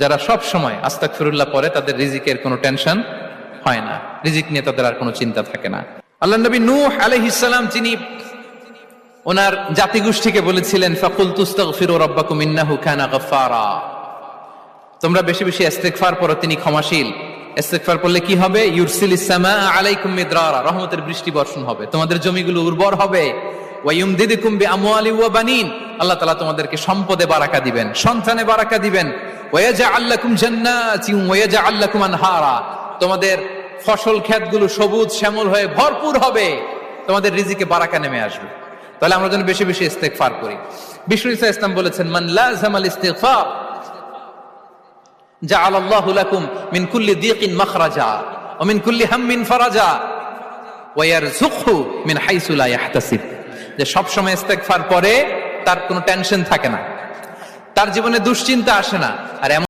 যারা সব সময় আস্তাগফিরুল্লাহ পড়ে তাদের রিজিকের কোনো টেনশন হয় না, রিজিক নিয়ে তাদের আর কোনো চিন্তা থাকে না। আল্লাহ নবী নূহ আলাইহিস সালাম তিনি ওনার জাতিগোষ্ঠীকে বলেছিলেন, ফাকুলতু আস্তাগফিরু রাব্বাকুম ইন্নাহু কানা গাফফারা, তোমরা বেশি বেশি ইস্তিগফার পড়ো, তিনি ক্ষমাশীল। ইস্তিগফার করলে কি হবে? ইউরসিলিস সামাআ আলাইকুম মিদরারা, রহমতের বৃষ্টি বর্ষণ হবে, তোমাদের জমিগুলো উর্বর হবে। ওয়া ইউমদিদুকুম বিআমওয়ালি ওয়া বানিন, আল্লাহ তাআলা তোমাদেরকে সম্পদে বারাকা দিবেন, সন্তানে বারাকা দিবেন। ওয়া ইয়াজআল লাকুম জান্নাতিন ওয়া ইয়াজআল লাকুম আনহারা, তোমাদের ফসল ক্ষেতগুলো সবুজ শ্যামল হয়ে ভরপুর হবে, তোমাদের রিজিকে বারাকা নেমে আসবে। তাহলে আমরা যেন বেশি বেশি ইস্তিগফার করি। বিষ্ণু ইসা ইসলাম বলেছেন, মান লাযামাল ইস্তিগফার জাআলাল্লাহু লাকুম মিন কুল্লি দীকিন মাখরাজা ওয়া মিন কুল্লি হাম্মিন ফারাজা ওয়া ইয়ারযুকহু মিন হাইসু লা ইয়াহতাসিব, যে সব সময় ইস্তিগফার পড়ে তার কোনো টেনশন থাকে না, তার জীবনে দুশ্চিন্তা আসে না। আর